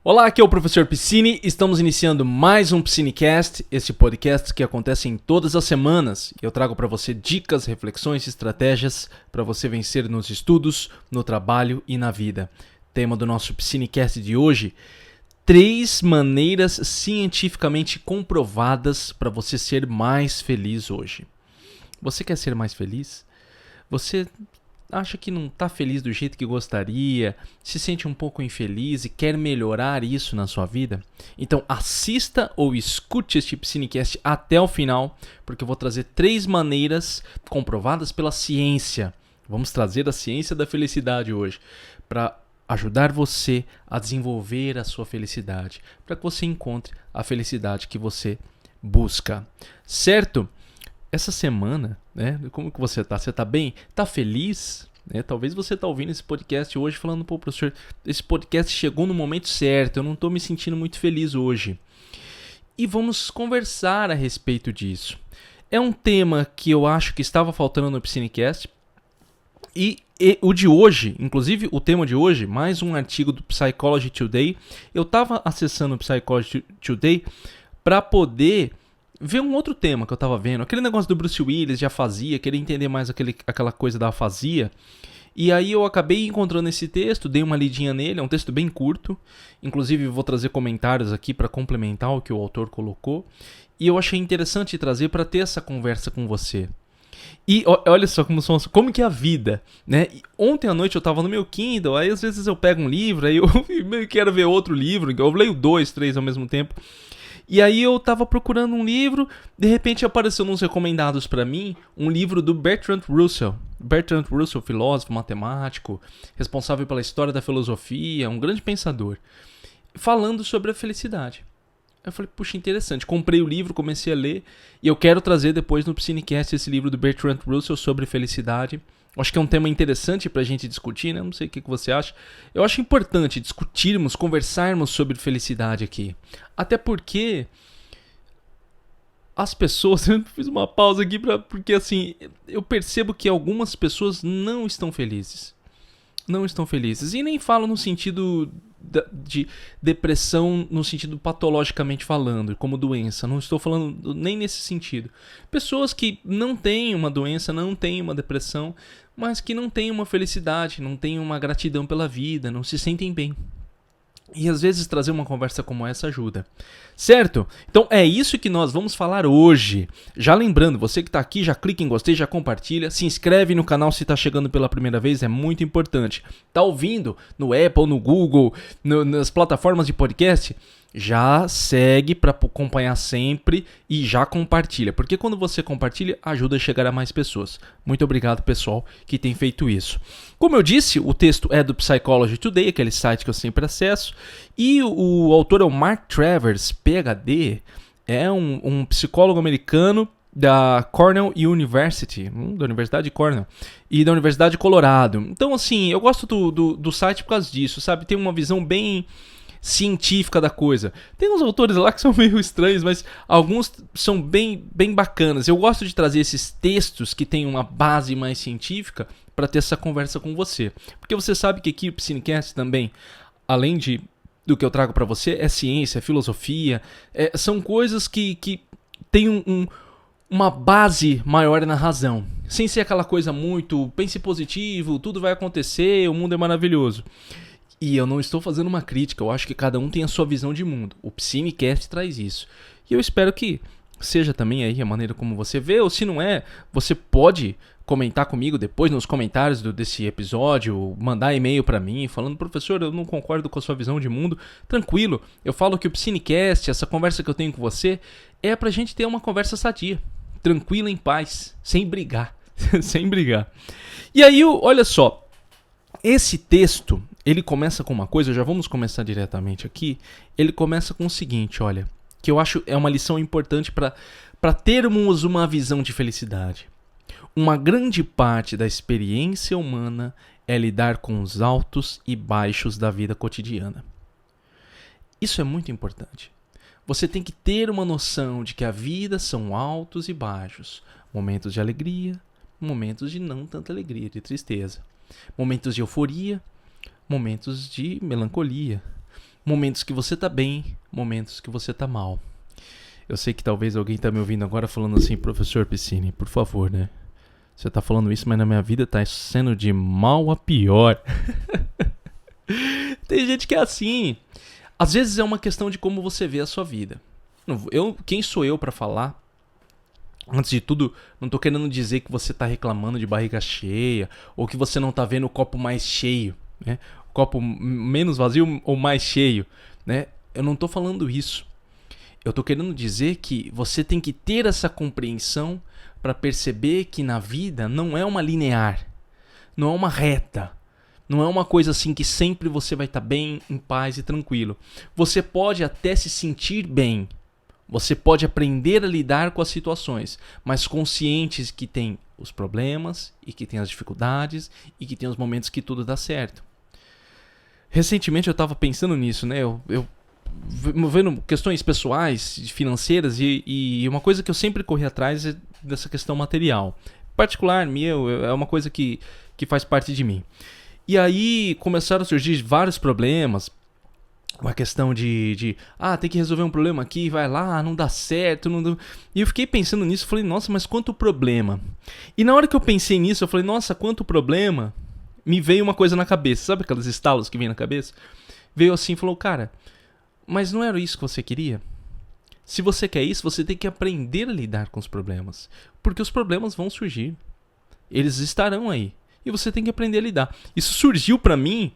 Olá, aqui é o professor Piscine, estamos iniciando mais um Piscinecast, esse podcast que acontece em todas as semanas. Eu trago para você dicas, reflexões e estratégias para você vencer nos estudos, no trabalho e na vida. Tema do nosso Piscinecast de hoje: 3 maneiras cientificamente comprovadas para você ser mais feliz hoje. Você quer ser mais feliz? Você acha que não está feliz do jeito que gostaria, se sente um pouco infeliz e quer melhorar isso na sua vida? Então assista ou escute este Piscinecast até o final, porque eu vou trazer 3 maneiras comprovadas pela ciência. Vamos trazer a ciência da felicidade hoje, para ajudar você a desenvolver a sua felicidade, para que você encontre a felicidade que você busca, certo? Essa semana, né? Como que você tá? Você tá bem? Tá feliz? Talvez você tá ouvindo esse podcast hoje falando, pô, professor, esse podcast chegou no momento certo, eu não tô me sentindo muito feliz hoje. E vamos conversar a respeito disso. É um tema que eu acho que estava faltando no Piscinecast. E o de hoje, inclusive o tema de hoje, mais um artigo do Psychology Today. Eu estava acessando o Psychology Today para poder ver um outro tema que eu tava vendo. Aquele negócio do Bruce Willis de afasia, querer entender mais aquela coisa da afasia. E aí eu acabei encontrando esse texto, dei uma lidinha nele, é um texto bem curto. Inclusive vou trazer comentários aqui para complementar o que o autor colocou. E eu achei interessante trazer para ter essa conversa com você. E olha só como que é a vida, né? E ontem à noite eu tava no meu Kindle, aí às vezes eu pego um livro, aí eu meio que quero ver outro livro, eu leio 2, 3 ao mesmo tempo. E aí eu tava procurando um livro, de repente apareceu nos recomendados para mim um livro do Bertrand Russell. Bertrand Russell, filósofo, matemático, responsável pela história da filosofia, um grande pensador, falando sobre a felicidade. Eu falei, puxa, interessante. Comprei o livro, comecei a ler, e eu quero trazer depois no Piscinecast esse livro do Bertrand Russell sobre felicidade. Acho que é um tema interessante pra gente discutir, né? Não sei o que você acha. Eu acho importante discutirmos, conversarmos sobre felicidade aqui. Até porque as pessoas... Eu fiz uma pausa aqui porque, assim, eu percebo que algumas pessoas não estão felizes. Não estão felizes. E nem falo no sentido de depressão, no sentido patologicamente falando, como doença. Não estou falando nem nesse sentido. Pessoas que não têm uma doença, não têm uma depressão, mas que não têm uma felicidade, não têm uma gratidão pela vida, não se sentem bem. E às vezes trazer uma conversa como essa ajuda. Certo? Então é isso que nós vamos falar hoje. Já lembrando, você que está aqui, já clica em gostei, já compartilha, se inscreve no canal se está chegando pela primeira vez, é muito importante. Tá ouvindo no Apple, no Google, nas plataformas de podcast? Já segue para acompanhar sempre e já compartilha, porque quando você compartilha, ajuda a chegar a mais pessoas. Muito obrigado, pessoal, que tem feito isso. Como eu disse, o texto é do Psychology Today, aquele site que eu sempre acesso, e o autor é o Mark Travers, PhD, é um psicólogo americano da Cornell University, da Universidade de Cornell, e da Universidade de Colorado. Então, assim, eu gosto do site por causa disso, sabe? Tem uma visão bem científica da coisa. Tem uns autores lá que são meio estranhos, mas alguns são bem bacanas. Eu gosto de trazer esses textos que têm uma base mais científica para ter essa conversa com você. Porque você sabe que aqui o Piscinecast também, além do que eu trago para você, é ciência, é filosofia, são coisas que têm uma base maior na razão. Sem ser aquela coisa muito, pense positivo, tudo vai acontecer, o mundo é maravilhoso. E eu não estou fazendo uma crítica, eu acho que cada um tem a sua visão de mundo. O Piscinecast traz isso. E eu espero que seja também aí a maneira como você vê, ou se não é, você pode comentar comigo depois nos comentários desse episódio, mandar e-mail para mim falando, professor, eu não concordo com a sua visão de mundo. Tranquilo, eu falo que o Piscinecast, essa conversa que eu tenho com você, é pra gente ter uma conversa sadia, tranquila, em paz, sem brigar, sem brigar. E aí, olha só, esse texto, ele começa com uma coisa, já vamos começar diretamente aqui, ele começa com o seguinte, olha, que eu acho é uma lição importante para termos uma visão de felicidade. Uma grande parte da experiência humana é lidar com os altos e baixos da vida cotidiana. Isso é muito importante. Você tem que ter uma noção de que a vida são altos e baixos, momentos de alegria, momentos de não tanta alegria, de tristeza, momentos de euforia, momentos de melancolia. Momentos que você tá bem, momentos que você tá mal. Eu sei que talvez alguém tá me ouvindo agora falando assim, professor Piscine, por favor, né? Você tá falando isso, mas na minha vida tá sendo de mal a pior. Tem gente que é assim. Às vezes é uma questão de como você vê a sua vida. Quem sou eu pra falar? Antes de tudo, não tô querendo dizer que você tá reclamando de barriga cheia ou que você não tá vendo o copo mais cheio, né? O copo menos vazio ou mais cheio, né? Eu não tô falando isso. Eu tô querendo dizer que você tem que ter essa compreensão para perceber que na vida não é uma linear, não é uma reta, não é uma coisa assim que sempre você vai estar bem, em paz e tranquilo. Você pode até se sentir bem, você pode aprender a lidar com as situações, mas conscientes que tem os problemas e que tem as dificuldades e que tem os momentos que tudo dá certo. Recentemente eu estava pensando nisso, né? Eu vendo questões pessoais, financeiras e uma coisa que eu sempre corri atrás é dessa questão material. Particular, é uma coisa que faz parte de mim. E aí começaram a surgir vários problemas. Uma questão tem que resolver um problema aqui, vai lá, não dá certo. Não dá... E eu fiquei pensando nisso, falei, nossa, mas quanto problema. E na hora que eu pensei nisso, eu falei, nossa, quanto problema. Me veio uma coisa na cabeça, sabe aqueles estalos que vem na cabeça? Veio assim e falou, cara, mas não era isso que você queria? Se você quer isso, você tem que aprender a lidar com os problemas. Porque os problemas vão surgir. Eles estarão aí. E você tem que aprender a lidar. Isso surgiu pra mim.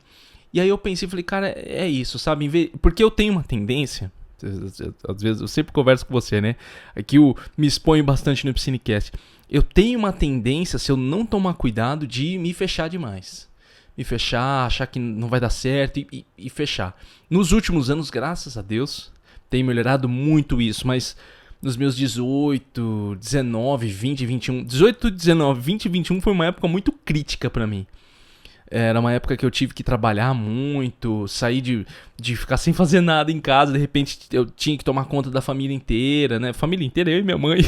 E aí eu pensei, falei, cara, é isso, sabe? Porque eu tenho uma tendência. Às vezes eu sempre converso com você, né? Aqui eu me exponho bastante no Piscinecast. Eu tenho uma tendência, se eu não tomar cuidado, de me fechar demais. Me fechar, achar que não vai dar certo e fechar. Nos últimos anos, graças a Deus, tem melhorado muito isso, mas nos meus 18, 19, 20, 21... 18, 19, 20 e 21 foi uma época muito crítica pra mim. Era uma época que eu tive que trabalhar muito, sair de ficar sem fazer nada em casa. De repente eu tinha que tomar conta da família inteira, né? Família inteira, eu e minha mãe.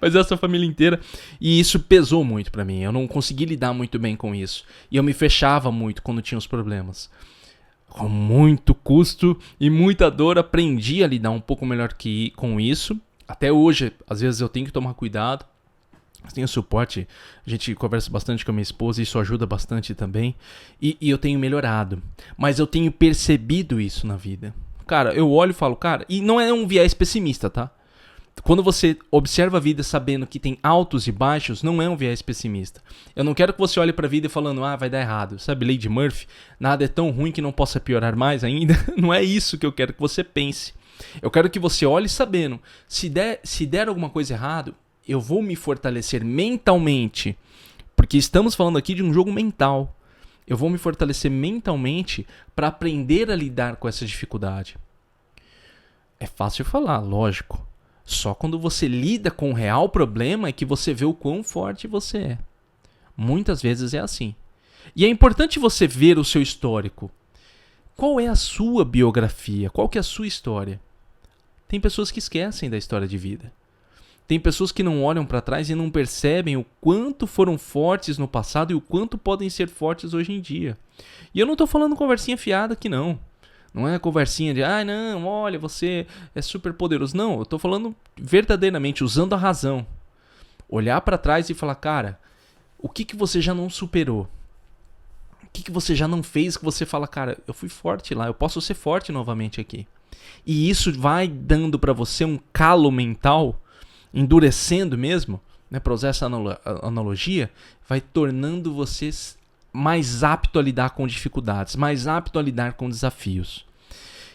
Mas essa família inteira. E isso pesou muito pra mim. Eu não consegui lidar muito bem com isso. E eu me fechava muito quando tinha os problemas. Com muito custo e muita dor, aprendi a lidar um pouco melhor com isso. Até hoje, às vezes eu tenho que tomar cuidado. Tenho suporte, a gente conversa bastante com a minha esposa, isso ajuda bastante também. E eu tenho melhorado. Mas eu tenho percebido isso na vida. Cara, eu olho e falo, cara, e não é um viés pessimista, tá? Quando você observa a vida sabendo que tem altos e baixos, não é um viés pessimista. Eu não quero que você olhe pra vida falando, vai dar errado. Sabe, Lady Murphy? Nada é tão ruim que não possa piorar mais ainda. Não é isso que eu quero que você pense. Eu quero que você olhe sabendo, se der alguma coisa errado, eu vou me fortalecer mentalmente, porque estamos falando aqui de um jogo mental. Eu vou me fortalecer mentalmente para aprender a lidar com essa dificuldade. É fácil falar, lógico. Só quando você lida com o real problema é que você vê o quão forte você é. Muitas vezes é assim. E é importante você ver o seu histórico. Qual é a sua biografia? Qual que é a sua história? Tem pessoas que esquecem da história de vida. Tem pessoas que não olham para trás e não percebem o quanto foram fortes no passado e o quanto podem ser fortes hoje em dia. E eu não tô falando conversinha fiada aqui não. Não é conversinha de, não, olha, você é super poderoso. Não, eu tô falando verdadeiramente, usando a razão. Olhar para trás e falar, cara, o que você já não superou? O que você já não fez que você fala, cara, eu fui forte lá, eu posso ser forte novamente aqui. E isso vai dando para você um calo mental, endurecendo mesmo, né, para usar essa analogia, vai tornando você mais apto a lidar com dificuldades, mais apto a lidar com desafios.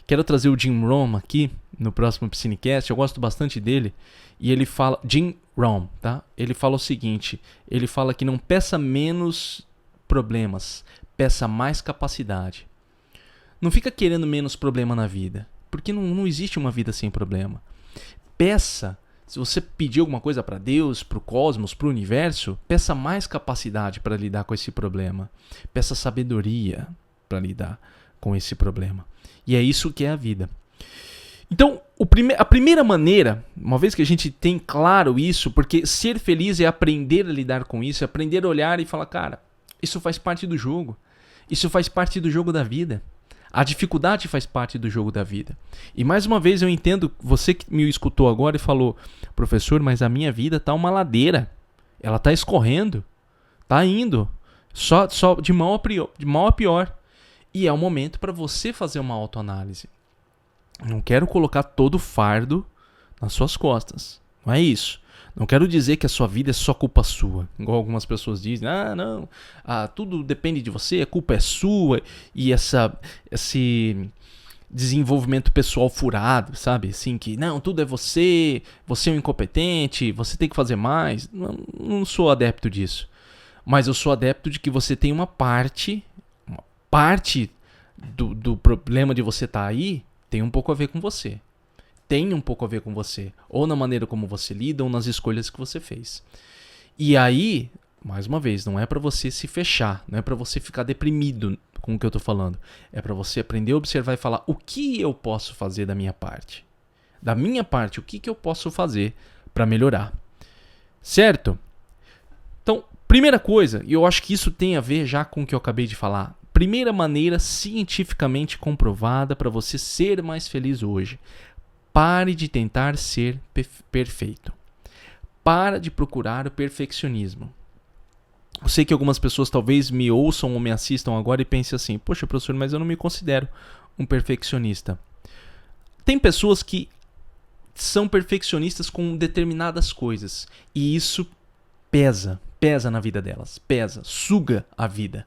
Quero trazer o Jim Rohn aqui no próximo Piscinecast, eu gosto bastante dele, e ele fala, Jim Rohn, tá? Ele fala o seguinte, ele fala que não peça menos problemas, peça mais capacidade. Não fica querendo menos problema na vida, porque não existe uma vida sem problema. Peça. Se você pedir alguma coisa para Deus, para o cosmos, para o universo, peça mais capacidade para lidar com esse problema. Peça sabedoria para lidar com esse problema. E é isso que é a vida. Então, a primeira maneira, uma vez que a gente tem claro isso, porque ser feliz é aprender a lidar com isso, é aprender a olhar e falar, cara, isso faz parte do jogo. Isso faz parte do jogo da vida. A dificuldade faz parte do jogo da vida. E mais uma vez eu entendo, você que me escutou agora e falou, professor, mas a minha vida tá uma ladeira. Ela tá escorrendo. Tá indo. Só de mal a pior. E é o momento para você fazer uma autoanálise. Não quero colocar todo o fardo nas suas costas. Não é isso. Não quero dizer que a sua vida é só culpa sua. Igual algumas pessoas dizem. Ah, não. Tudo depende de você. A culpa é sua. E esse desenvolvimento pessoal furado, sabe? Assim que, não, tudo é você. Você é um incompetente. Você tem que fazer mais. Não sou adepto disso. Mas eu sou adepto de que você tem uma parte do problema de você estar aí tem um pouco a ver com você. Tem um pouco a ver com você. Ou na maneira como você lida, ou nas escolhas que você fez. E aí, mais uma vez, não é pra você se fechar. Não é pra você ficar deprimido com o que eu tô falando. É pra você aprender a observar e falar o que eu posso fazer da minha parte. Da minha parte, o que eu posso fazer pra melhorar. Certo? Então, primeira coisa, e eu acho que isso tem a ver já com o que eu acabei de falar. Primeira maneira cientificamente comprovada para você ser mais feliz hoje. Pare de tentar ser perfeito. Para de procurar o perfeccionismo. Eu sei que algumas pessoas talvez me ouçam ou me assistam agora e pensem assim, poxa, professor, mas eu não me considero um perfeccionista. Tem pessoas que são perfeccionistas com determinadas coisas e isso pesa na vida delas, suga a vida.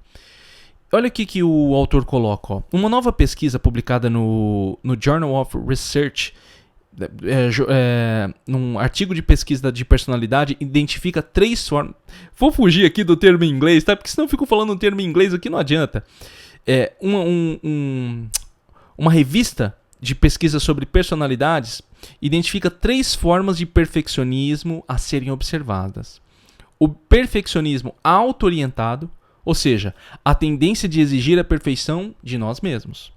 Olha o que o autor coloca. Ó. Uma nova pesquisa publicada no Journal of Research, num artigo de pesquisa de personalidade, identifica 3 formas... Vou fugir aqui do termo em inglês, tá? Porque senão eu fico falando um termo em inglês aqui, não adianta. Uma revista de pesquisa sobre personalidades identifica 3 formas de perfeccionismo a serem observadas. O perfeccionismo auto-orientado, ou seja, a tendência de exigir a perfeição de nós mesmos.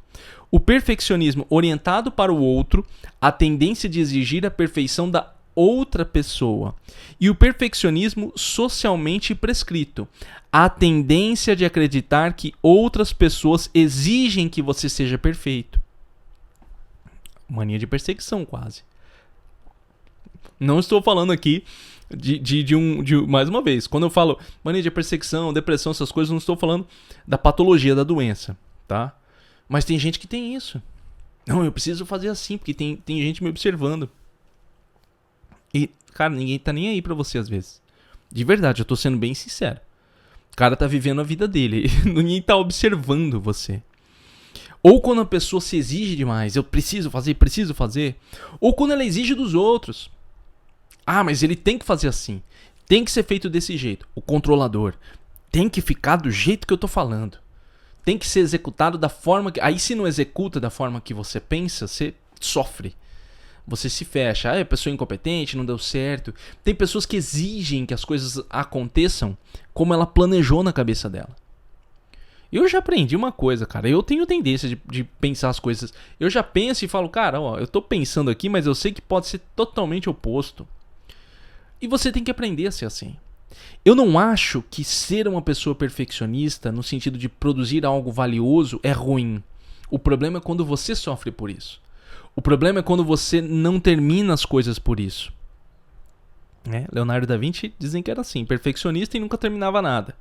O perfeccionismo orientado para o outro, a tendência de exigir a perfeição da outra pessoa. E o perfeccionismo socialmente prescrito, a tendência de acreditar que outras pessoas exigem que você seja perfeito. Mania de perseguição, quase. Não estou falando aqui mais uma vez, quando eu falo mania de perseguição, depressão, essas coisas, não estou falando da patologia da doença, tá? Mas tem gente que tem isso. Não, eu preciso fazer assim, porque tem gente me observando. E, cara, ninguém tá nem aí pra você às vezes. De verdade, eu tô sendo bem sincero. O cara tá vivendo a vida dele, ninguém tá observando você. Ou quando a pessoa se exige demais, eu preciso fazer. Ou quando ela exige dos outros. Ah, mas ele tem que fazer assim. Tem que ser feito desse jeito. O controlador tem que ficar do jeito que eu tô falando. Tem que ser executado da forma que... Aí se não executa da forma que você pensa, você sofre. Você se fecha. Ah, é pessoa incompetente, não deu certo. Tem pessoas que exigem que as coisas aconteçam como ela planejou na cabeça dela. Eu já aprendi uma coisa, cara. Eu tenho tendência de pensar as coisas. Eu já penso e falo, cara, ó, eu tô pensando aqui, mas eu sei que pode ser totalmente oposto. E você tem que aprender a ser assim. Eu não acho que ser uma pessoa perfeccionista, no sentido de produzir algo valioso, é ruim. O problema é quando você sofre por isso. O problema é quando você não termina as coisas por isso. Leonardo da Vinci dizem que era assim, perfeccionista e nunca terminava nada.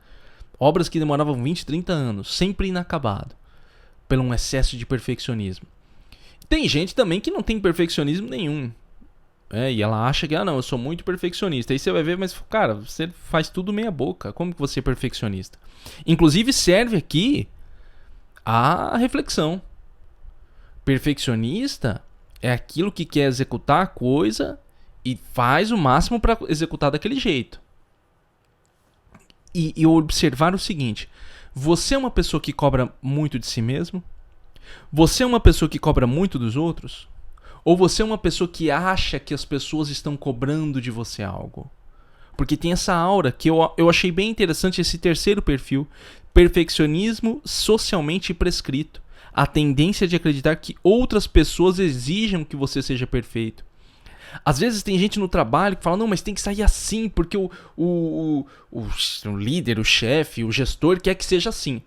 Obras que demoravam 20, 30 anos, sempre inacabado, pelo um excesso de perfeccionismo. Tem gente também que não tem perfeccionismo nenhum. E ela acha que, não, eu sou muito perfeccionista. Aí você vai ver, mas, cara, você faz tudo meia boca. Como que você é perfeccionista? Inclusive, serve aqui a reflexão. Perfeccionista é aquilo que quer executar a coisa e faz o máximo para executar daquele jeito. E observar o seguinte: você é uma pessoa que cobra muito de si mesmo? Você é uma pessoa que cobra muito dos outros? Ou você é uma pessoa que acha que as pessoas estão cobrando de você algo? Porque tem essa aura que eu achei bem interessante, esse terceiro perfil. Perfeccionismo socialmente prescrito. A tendência de acreditar que outras pessoas exijam que você seja perfeito. Às vezes tem gente no trabalho que fala, não, mas tem que sair assim, porque o líder, o chefe, o gestor quer que seja assim.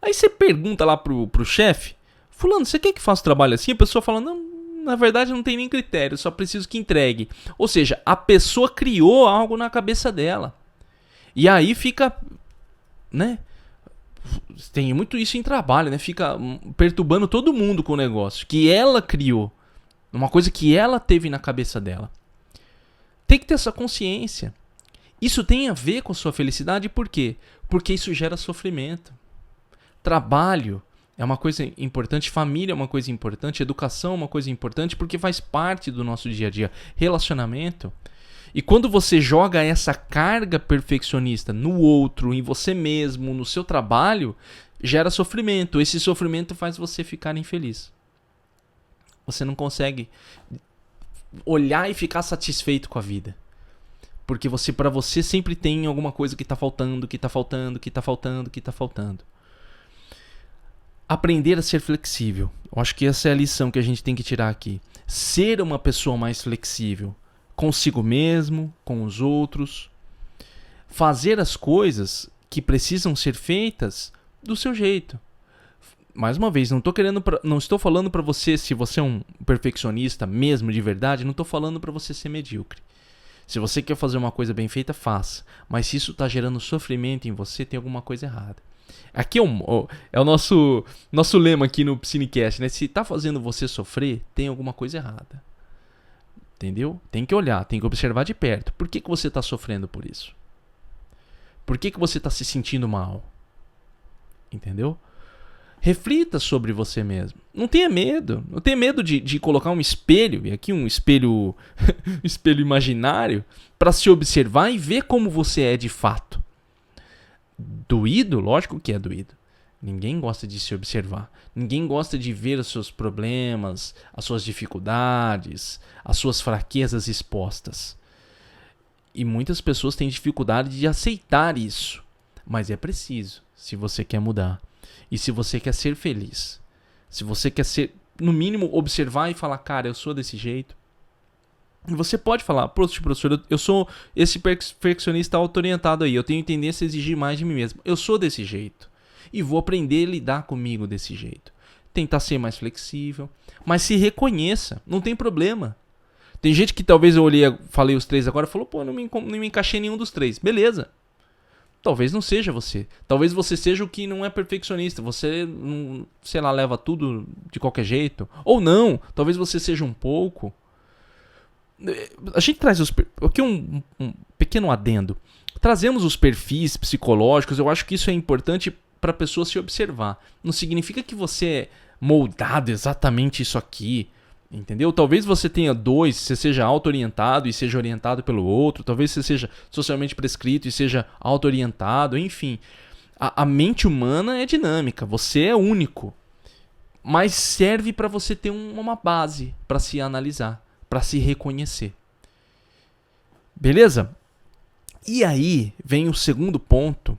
Aí você pergunta lá pro chefe, fulano, você quer que faça o trabalho assim? A pessoa fala, não, na verdade não tem nem critério, só preciso que entregue. Ou seja, a pessoa criou algo na cabeça dela. E aí fica, né? Tem muito isso em trabalho, né? Fica perturbando todo mundo com o negócio que ela criou. Uma coisa que ela teve na cabeça dela. Tem que ter essa consciência. Isso tem a ver com a sua felicidade, por quê? Porque isso gera sofrimento. Trabalho é uma coisa importante, família é uma coisa importante, educação é uma coisa importante, porque faz parte do nosso dia a dia. Relacionamento. E quando você joga essa carga perfeccionista no outro, em você mesmo, no seu trabalho, gera sofrimento. Esse sofrimento faz você ficar infeliz. Você não consegue olhar e ficar satisfeito com a vida. Porque para você sempre tem alguma coisa que está faltando, que está faltando, que está faltando, que está faltando. Aprender a ser flexível. Eu acho que essa é a lição que a gente tem que tirar aqui. Ser uma pessoa mais flexível. Consigo mesmo, com os outros. Fazer as coisas que precisam ser feitas do seu jeito. Mais uma vez, não estou falando para você, se você é um perfeccionista mesmo de verdade, não estou falando para você ser medíocre. Se você quer fazer uma coisa bem feita, faça. Mas se isso está gerando sofrimento em você, tem alguma coisa errada. Aqui é o nosso lema aqui no Psinecast, né? Se está fazendo você sofrer, tem alguma coisa errada. Entendeu? Tem que olhar, tem que observar de perto. Por que você está sofrendo por isso? Por que você está se sentindo mal? Entendeu? Reflita sobre você mesmo. Não tenha medo. Não tenha medo de colocar um espelho, e aqui um espelho, um espelho imaginário, para se observar e ver como você é de fato. Doído? Lógico que é doído. Ninguém gosta de se observar. Ninguém gosta de ver os seus problemas, as suas dificuldades, as suas fraquezas expostas. E muitas pessoas têm dificuldade de aceitar isso. Mas é preciso, se você quer mudar. E se você quer ser feliz. Se você quer ser, no mínimo, observar e falar, cara, eu sou desse jeito. E você pode falar, professor, eu sou esse perfeccionista auto-orientado aí. Eu tenho tendência a exigir mais de mim mesmo. Eu sou desse jeito. E vou aprender a lidar comigo desse jeito. Tentar ser mais flexível. Mas se reconheça. Não tem problema. Tem gente que talvez eu falei os 3 agora e falou, pô, não me encaixei em nenhum dos 3. Beleza. Talvez não seja você. Talvez você seja o que não é perfeccionista. Você, sei lá, leva tudo de qualquer jeito. Ou não. Talvez você seja um pouco. A gente traz aqui um pequeno adendo. Trazemos os perfis psicológicos. Eu acho que isso é importante para a pessoa se observar. Não significa que você é moldado exatamente isso aqui. Entendeu? Talvez você tenha 2, você seja auto-orientado e seja orientado pelo outro. Talvez você seja socialmente prescrito e seja auto-orientado. Enfim, a mente humana é dinâmica. Você é único. Mas serve para você ter uma base para se analisar, para se reconhecer. Beleza? E aí vem o segundo ponto.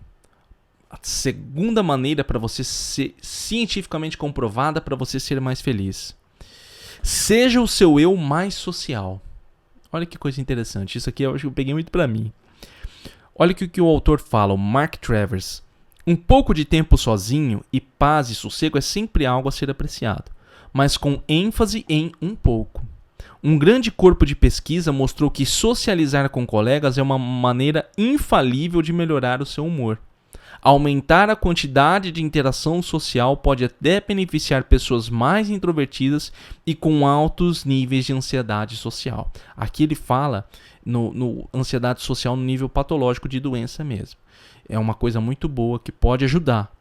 A segunda maneira para você ser cientificamente comprovada para você ser mais feliz. Seja o seu eu mais social. Olha que coisa interessante. Isso aqui eu acho que eu peguei muito pra mim. Olha o que o autor fala, o Mark Travers. Um pouco de tempo sozinho e paz e sossego é sempre algo a ser apreciado, mas com ênfase em um pouco. Um grande corpo de pesquisa mostrou que socializar com colegas é uma maneira infalível de melhorar o seu humor. Aumentar a quantidade de interação social pode até beneficiar pessoas mais introvertidas e com altos níveis de ansiedade social. Aqui ele fala no ansiedade social no nível patológico de doença mesmo. É uma coisa muito boa que pode ajudar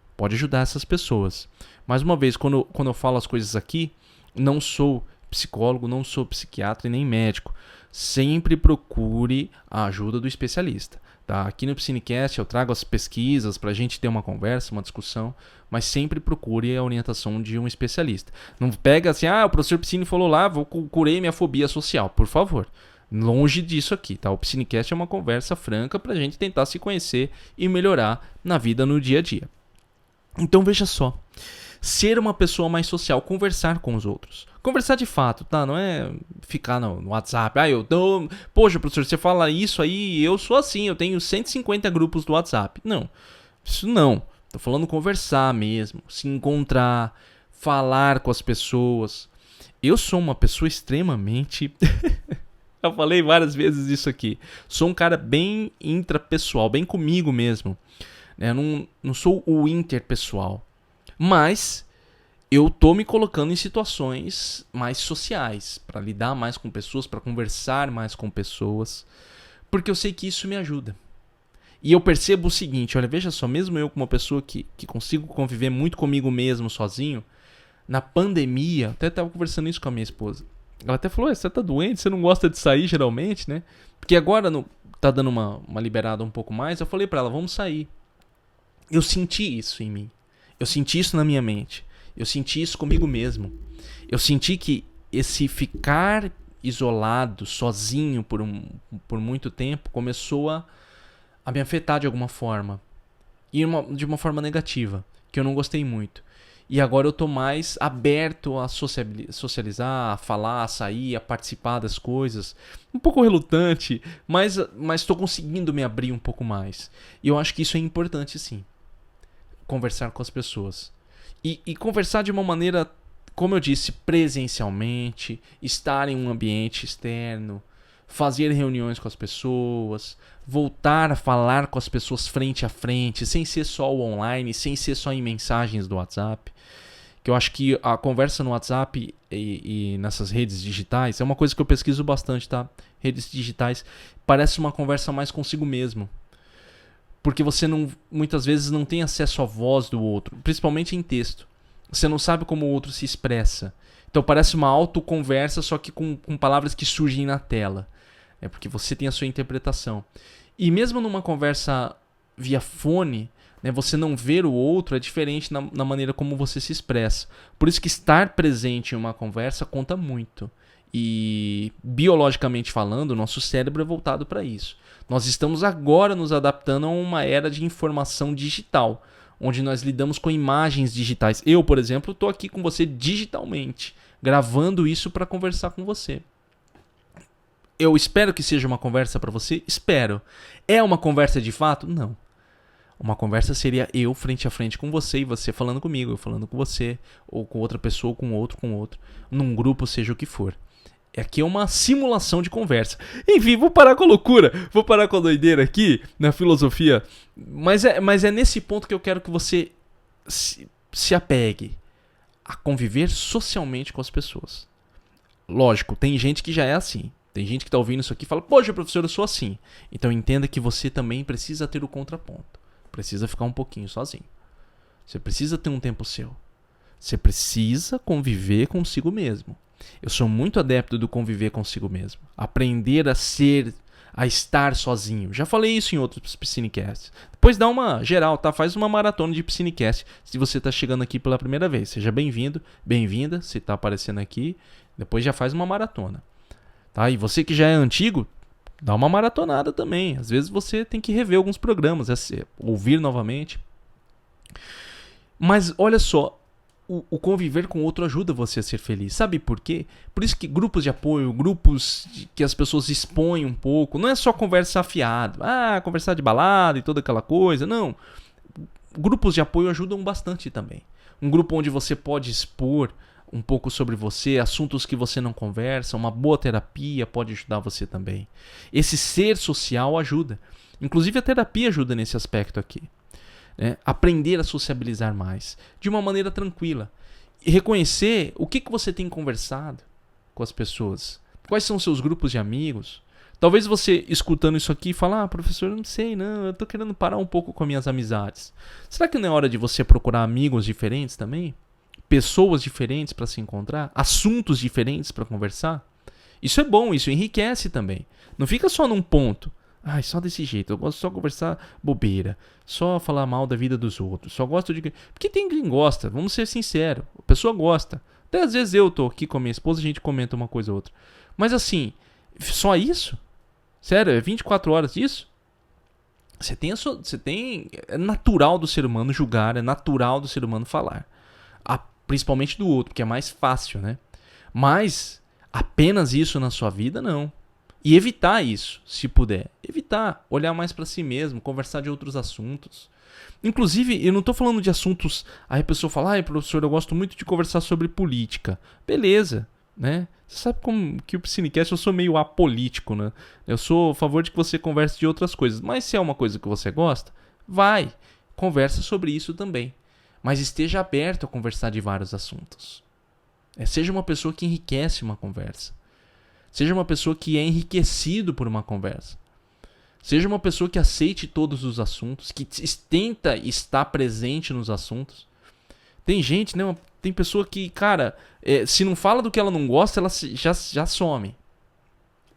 essas pessoas. Mais uma vez, quando eu falo as coisas aqui, não sou psicólogo, não sou psiquiatra e nem médico. Sempre procure a ajuda do especialista. Tá? Aqui no Psinecast eu trago as pesquisas para a gente ter uma conversa, uma discussão, mas sempre procure a orientação de um especialista. Não pega assim, o professor Psine falou lá, curei minha fobia social. Por favor, longe disso aqui. Tá? O Psinecast é uma conversa franca para a gente tentar se conhecer e melhorar na vida no dia a dia. Então veja só, ser uma pessoa mais social, conversar com os outros. Conversar de fato, tá? Não é ficar no WhatsApp. Poxa, professor, você fala isso aí, eu sou assim, eu tenho 150 grupos do WhatsApp. Não, isso não. Tô falando conversar mesmo, se encontrar, falar com as pessoas. Eu sou uma pessoa extremamente... Eu falei várias vezes isso aqui. Sou um cara bem intrapessoal, bem comigo mesmo. Eu não sou o interpessoal. Mas eu tô me colocando em situações mais sociais, para lidar mais com pessoas, para conversar mais com pessoas, porque eu sei que isso me ajuda. E eu percebo o seguinte, olha, veja só, mesmo eu como uma pessoa que consigo conviver muito comigo mesmo, sozinho, na pandemia, até estava conversando isso com a minha esposa, ela até falou, você tá doente, você não gosta de sair geralmente, né? Porque agora tá dando uma liberada um pouco mais, eu falei pra ela, vamos sair. Eu senti isso em mim, eu senti isso na minha mente, eu senti isso comigo mesmo. Eu senti que esse ficar isolado, sozinho por muito tempo, começou a me afetar de alguma forma. E de uma forma negativa, que eu não gostei muito. E agora eu tô mais aberto a socializar, a falar, a sair, a participar das coisas. Um pouco relutante, mas tô conseguindo me abrir um pouco mais. E eu acho que isso é importante, sim. Conversar com as pessoas. E conversar de uma maneira, como eu disse, presencialmente, estar em um ambiente externo, fazer reuniões com as pessoas, voltar a falar com as pessoas frente a frente, sem ser só o online, sem ser só em mensagens do WhatsApp. Que eu acho que a conversa no WhatsApp e nessas redes digitais é uma coisa que eu pesquiso bastante, tá? Redes digitais parece uma conversa mais consigo mesmo. Porque você muitas vezes não tem acesso à voz do outro, principalmente em texto. Você não sabe como o outro se expressa. Então parece uma autoconversa, só que com palavras que surgem na tela. É porque você tem a sua interpretação. E mesmo numa conversa via fone, né, você não ver o outro é diferente na maneira como você se expressa. Por isso que estar presente em uma conversa conta muito. E biologicamente falando, o nosso cérebro é voltado para isso. Nós estamos agora nos adaptando a uma era de informação digital, onde nós lidamos com imagens digitais. Eu, por exemplo, estou aqui com você digitalmente, gravando isso para conversar com você. Eu espero que seja uma conversa para você? Espero. É uma conversa de fato? Não. Uma conversa seria eu frente a frente com você e você falando comigo, eu falando com você, ou com outra pessoa, com outro, num grupo, seja o que for. Aqui é uma simulação de conversa. Enfim, vou parar com a loucura, vou parar com a doideira aqui na filosofia, mas é nesse ponto que eu quero que você se apegue a conviver socialmente com as pessoas. Lógico, tem gente que já é assim. Tem gente que está ouvindo isso aqui e fala, poxa, professor, eu sou assim. Então entenda que você também precisa ter o contraponto. Precisa ficar um pouquinho sozinho. Você precisa ter um tempo seu. Você precisa conviver consigo mesmo. Eu sou muito adepto do conviver consigo mesmo. Aprender a estar sozinho. Já falei isso em outros Piscinecasts. Depois dá uma geral, tá? Faz uma maratona de Piscinecast. Se você está chegando aqui pela primeira vez, seja bem-vindo, bem-vinda. Se está aparecendo aqui, depois já faz uma maratona. Tá? E você que já é antigo, dá uma maratonada também. Às vezes você tem que rever alguns programas, ouvir novamente. Mas olha só, o conviver com o outro ajuda você a ser feliz. Sabe por quê? Por isso que grupos de apoio, grupos que as pessoas expõem um pouco, não é só conversa afiada, conversar de balada e toda aquela coisa, não. Grupos de apoio ajudam bastante também. Um grupo onde você pode expor um pouco sobre você, assuntos que você não conversa, uma boa terapia pode ajudar você também. Esse ser social ajuda. Inclusive a terapia ajuda nesse aspecto aqui. Aprender a sociabilizar mais, de uma maneira tranquila. E reconhecer o que você tem conversado com as pessoas. Quais são os seus grupos de amigos. Talvez você, escutando isso aqui, fale, professor, eu não sei, não, eu tô querendo parar um pouco com as minhas amizades. Será que não é hora de você procurar amigos diferentes também? Pessoas diferentes para se encontrar? Assuntos diferentes para conversar? Isso é bom, isso enriquece também. Não fica só num ponto. Só desse jeito, eu gosto só de conversar bobeira, só falar mal da vida dos outros, só gosto de... Porque tem quem gosta, vamos ser sinceros, a pessoa gosta. Até às vezes eu tô aqui com a minha esposa e a gente comenta uma coisa ou outra. Mas assim, só isso? Sério, é 24 horas disso? É natural do ser humano julgar, é natural do ser humano falar. Principalmente do outro, porque é mais fácil, né? Mas apenas isso na sua vida, não. E evitar isso, se puder. Evitar, olhar mais para si mesmo, conversar de outros assuntos. Inclusive, eu não tô falando de assuntos... Aí a pessoa fala, ai, professor, eu gosto muito de conversar sobre política. Beleza, né? Você sabe como que o Piscinecast eu sou meio apolítico, né? Eu sou a favor de que você converse de outras coisas. Mas se é uma coisa que você gosta, conversa sobre isso também. Mas esteja aberto a conversar de vários assuntos. Seja uma pessoa que enriquece uma conversa. Seja uma pessoa que é enriquecido por uma conversa. Seja uma pessoa que aceite todos os assuntos, que tenta estar presente nos assuntos. Tem gente, né? Tem pessoa que, cara, se não fala do que ela não gosta, ela já some.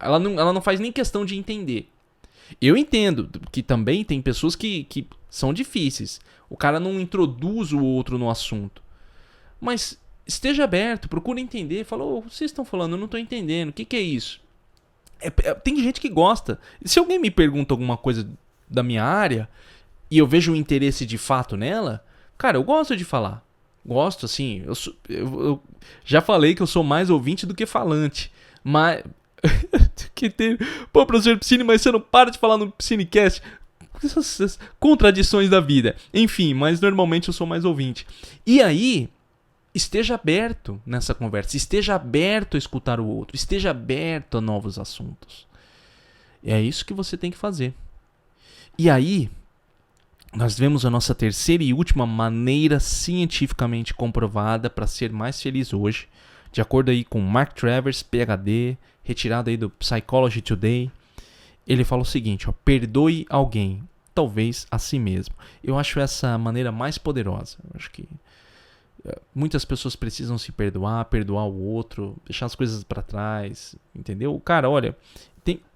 Ela não faz nem questão de entender. Eu entendo que também tem pessoas que são difíceis. O cara não introduz o outro no assunto. Mas esteja aberto, procure entender. Fala, vocês estão falando, eu não estou entendendo. O que é isso? Tem gente que gosta. Se alguém me pergunta alguma coisa da minha área e eu vejo um interesse de fato nela, cara, eu gosto de falar. Gosto, assim. Eu já falei que eu sou mais ouvinte do que falante. Mas... Pô, professor Piscine, mas você não para de falar no Piscinecast. Essas contradições da vida. Enfim, mas normalmente eu sou mais ouvinte. E aí... Esteja aberto nessa conversa, esteja aberto a escutar o outro, esteja aberto a novos assuntos. É isso que você tem que fazer. E aí, nós vemos a nossa terceira e última maneira cientificamente comprovada para ser mais feliz hoje, de acordo aí com Mark Travers, PhD, retirado aí do Psychology Today. Ele fala o seguinte, perdoe alguém, talvez a si mesmo. Eu acho essa maneira mais poderosa. Eu acho que muitas pessoas precisam se perdoar o outro, deixar as coisas pra trás, entendeu? Cara, olha,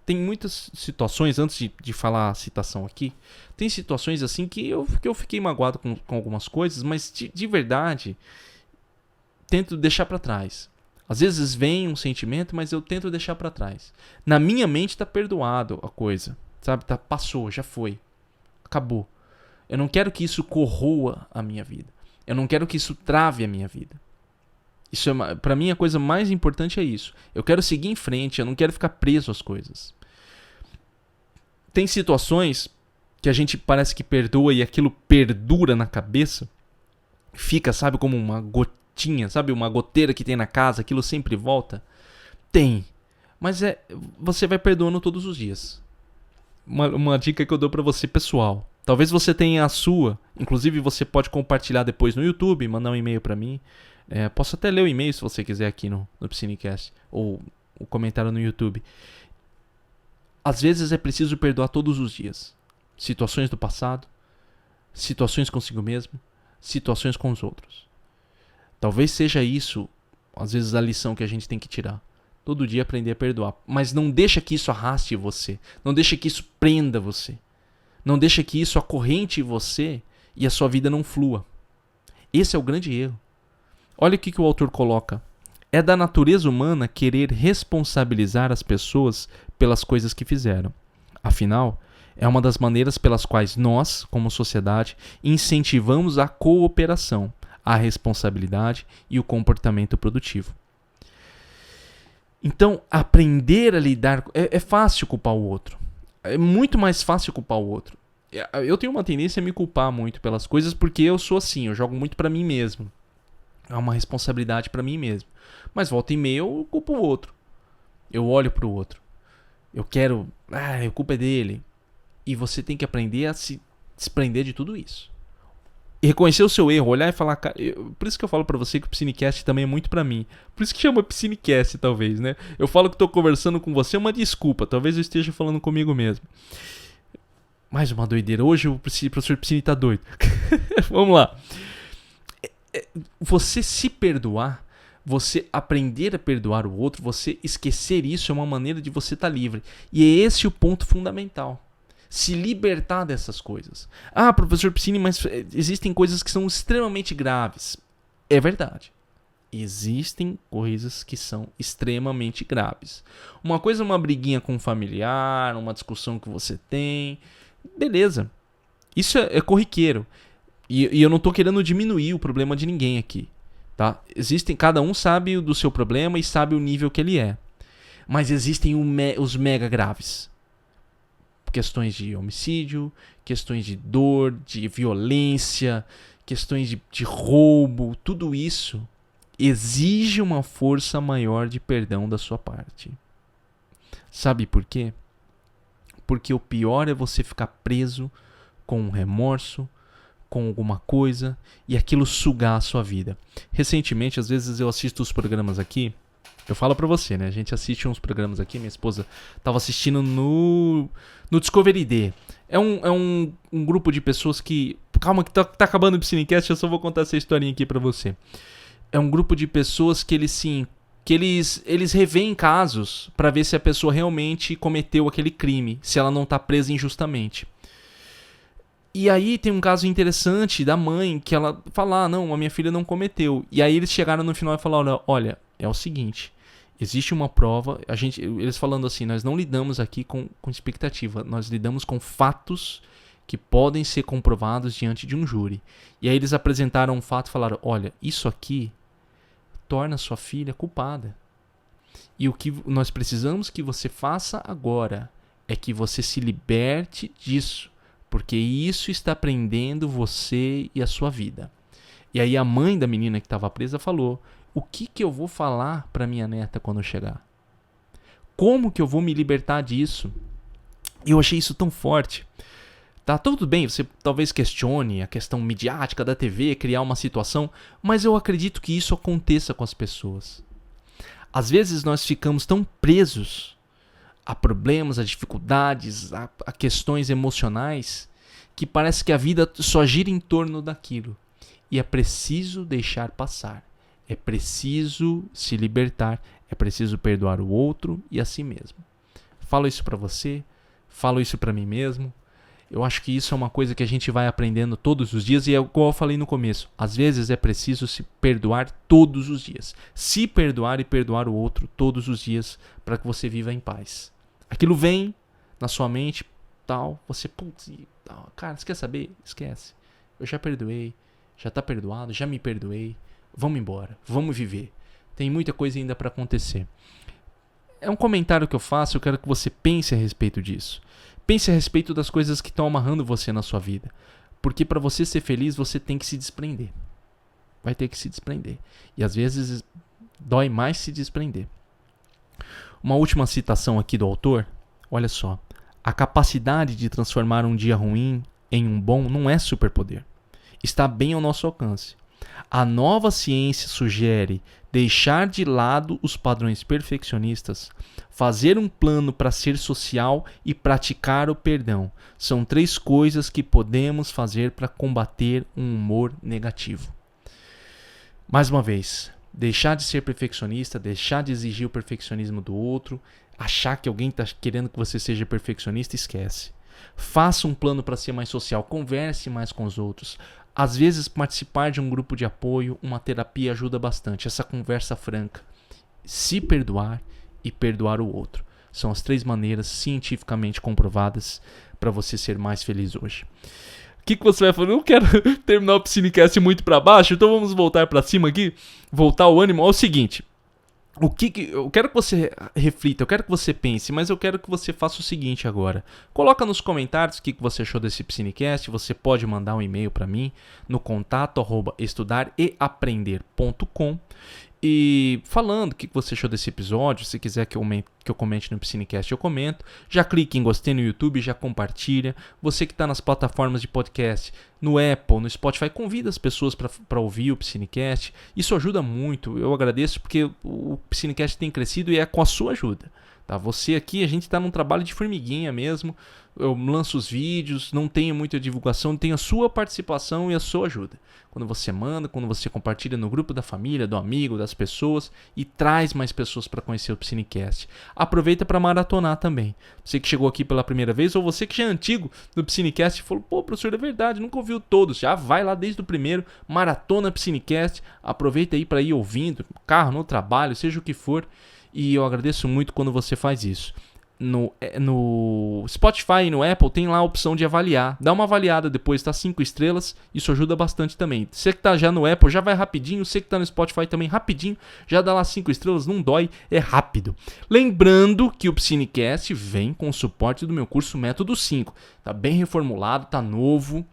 tem muitas situações, antes de falar a citação aqui, tem situações assim que eu fiquei magoado com algumas coisas, mas de verdade, tento deixar pra trás. Às vezes vem um sentimento, mas eu tento deixar pra trás. Na minha mente tá perdoado a coisa, sabe? Passou, já foi, acabou. Eu não quero que isso corroa a minha vida. Eu não quero que isso trave a minha vida. Isso pra mim a coisa mais importante é isso. Eu quero seguir em frente, eu não quero ficar preso às coisas. Tem situações que a gente parece que perdoa e aquilo perdura na cabeça. Fica, sabe, como uma gotinha, sabe, uma goteira que tem na casa, aquilo sempre volta. Tem. Mas você vai perdoando todos os dias. Uma dica que eu dou pra você, pessoal. Talvez você tenha a sua. Inclusive você pode compartilhar depois no YouTube, mandar um e-mail pra mim. Posso até ler o e-mail se você quiser aqui no Piscinecast. Ou o comentário no YouTube. Às vezes é preciso perdoar todos os dias. Situações do passado. Situações consigo mesmo. Situações com os outros. Talvez seja isso, às vezes, a lição que a gente tem que tirar. Todo dia aprender a perdoar. Mas não deixa que isso arraste você. Não deixa que isso prenda você. Não deixa que isso acorrente você e a sua vida não flua. Esse é o grande erro. Olha o que o autor coloca. É da natureza humana querer responsabilizar as pessoas pelas coisas que fizeram. Afinal, é uma das maneiras pelas quais nós, como sociedade, incentivamos a cooperação, a responsabilidade e o comportamento produtivo. Então, aprender a lidar... É fácil culpar o outro. É muito mais fácil culpar o outro. Eu tenho uma tendência a me culpar muito pelas coisas porque eu sou assim, eu jogo muito pra mim mesmo. É uma responsabilidade pra mim mesmo. Mas volta e meia eu culpo o outro. Eu olho pro outro. Eu quero... a culpa é dele. E você tem que aprender a se desprender de tudo isso. E reconhecer o seu erro, olhar e falar... por isso que eu falo pra você que o Piscinecast também é muito pra mim. Por isso que chama Piscinecast, talvez, né? Eu falo que tô conversando com você, é uma desculpa. Talvez eu esteja falando comigo mesmo. Mais uma doideira. Hoje o professor Piscine tá doido. Vamos lá. Você se perdoar, você aprender a perdoar o outro, você esquecer isso é uma maneira de você estar livre. E é esse o ponto fundamental. Se libertar dessas coisas. Ah, professor Piscine, mas existem coisas que são extremamente graves. É verdade. Existem coisas que são extremamente graves. Uma coisa é uma briguinha com um familiar, uma discussão que você tem. Beleza. Isso é corriqueiro. E eu não estou querendo diminuir o problema de ninguém aqui. Tá? Cada um sabe do seu problema e sabe o nível que ele é. Mas existem os mega graves. questões de homicídio, questões de dor, de violência, questões de roubo, tudo isso exige uma força maior de perdão da sua parte. Sabe por quê? Porque o pior é você ficar preso com um remorso, com alguma coisa, e aquilo sugar a sua vida. Recentemente, às vezes eu assisto os programas aqui, eu falo pra você, né? A gente assiste uns programas aqui, minha esposa tava assistindo no Discovery D. É um grupo de pessoas que... Calma que tá acabando o Piscinecast, eu só vou contar essa historinha aqui pra você. É um grupo de pessoas que eles revêem casos pra ver se a pessoa realmente cometeu aquele crime, se ela não tá presa injustamente. E aí tem um caso interessante da mãe, que ela fala, não, a minha filha não cometeu. E aí eles chegaram no final e falaram, olha, é o seguinte, existe uma prova, eles falando assim, nós não lidamos aqui com expectativa, nós lidamos com fatos que podem ser comprovados diante de um júri. E aí eles apresentaram um fato e falaram, olha, isso aqui torna sua filha culpada. E o que nós precisamos que você faça agora é que você se liberte disso, porque isso está prendendo você e a sua vida. E aí a mãe da menina que estava presa falou, o que eu vou falar para minha neta quando eu chegar? Como que eu vou me libertar disso? E eu achei isso tão forte. Tá tudo bem, você talvez questione a questão midiática da TV, criar uma situação, mas eu acredito que isso aconteça com as pessoas. Às vezes nós ficamos tão presos a problemas, a dificuldades, a questões emocionais, que parece que a vida só gira em torno daquilo. E é preciso deixar passar. É preciso se libertar. É preciso perdoar o outro e a si mesmo. Falo isso pra você, falo isso pra mim mesmo. Eu acho que isso é uma coisa que a gente vai aprendendo todos os dias e é igual eu falei no começo. Às vezes é preciso se perdoar todos os dias. Se perdoar e perdoar o outro todos os dias para que você viva em paz. Aquilo vem na sua mente, tal, você, putz, tal. Cara, você quer saber? Esquece. Eu já perdoei, já tá perdoado, já me perdoei. Vamos embora, vamos viver. Tem muita coisa ainda para acontecer. É um comentário que eu faço, eu quero que você pense a respeito disso. Pense a respeito das coisas que estão amarrando você na sua vida. Porque para você ser feliz, você tem que se desprender. Vai ter que se desprender. E às vezes dói mais se desprender. Uma última citação aqui do autor. Olha só. A capacidade de transformar um dia ruim em um bom não é superpoder. Está bem ao nosso alcance. A nova ciência sugere deixar de lado os padrões perfeccionistas, fazer um plano para ser social e praticar o perdão. São 3 coisas que podemos fazer para combater um humor negativo. Mais uma vez, deixar de ser perfeccionista, deixar de exigir o perfeccionismo do outro, achar que alguém está querendo que você seja perfeccionista, esquece. Faça um plano para ser mais social, converse mais com os outros. Às vezes participar de um grupo de apoio, uma terapia ajuda bastante. Essa conversa franca. Se perdoar e perdoar o outro. São as 3 maneiras cientificamente comprovadas para você ser mais feliz hoje. O que você vai falar? Eu não quero terminar o Piscinecast muito para baixo, então vamos voltar para cima aqui. Voltar ao ânimo. É o seguinte. Eu quero que você reflita, eu quero que você pense, mas eu quero que você faça o seguinte agora. Coloca nos comentários o que você achou desse Piscinecast. Você pode mandar um e-mail para mim no contato@estudareaprender.com e falando o que você achou desse episódio. Se quiser que eu comente no Piscinecast, eu comento. Já clique em gostei no YouTube, já compartilha. Você que está nas plataformas de podcast, no Apple, no Spotify, convida as pessoas para ouvir o Piscinecast. Isso ajuda muito, eu agradeço, porque o Piscinecast tem crescido e é com a sua ajuda. Tá? Você aqui, a gente está num trabalho de formiguinha mesmo. Eu lanço os vídeos, não tenho muita divulgação, tenho a sua participação e a sua ajuda. Quando você manda, quando você compartilha no grupo da família, do amigo, das pessoas e traz mais pessoas para conhecer o Piscinecast. Aproveita para maratonar também. Você que chegou aqui pela primeira vez ou você que já é antigo no Piscinecast e falou, pô, professor, é verdade, nunca ouviu todos. Já vai lá desde o primeiro, maratona Piscinecast, aproveita aí para ir ouvindo, no carro, no trabalho, seja o que for. E eu agradeço muito quando você faz isso. no Spotify e no Apple tem lá a opção de avaliar. Dá uma avaliada depois, tá? 5 estrelas, isso ajuda bastante também. Você que tá já no Apple, já vai rapidinho. Você que tá no Spotify também, rapidinho. Já dá lá 5 estrelas, não dói, é rápido. Lembrando que o Psinecast vem com o suporte do meu curso Método 5. Tá bem reformulado, tá novo.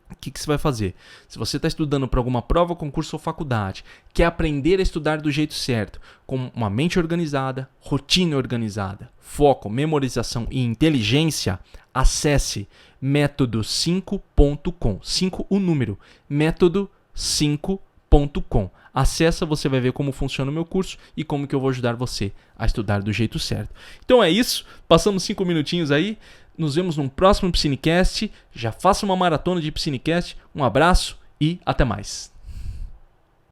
O que você vai fazer? Se você está estudando para alguma prova, concurso ou faculdade, quer aprender a estudar do jeito certo, com uma mente organizada, rotina organizada, foco, memorização e inteligência, acesse método5.com. 5 o número, método5.com. Acessa, você vai ver como funciona o meu curso e como que eu vou ajudar você a estudar do jeito certo. Então é isso, passamos 5 minutinhos aí. Nos vemos num próximo Psinecast. Já faça uma maratona de Psinecast. Um abraço e até mais.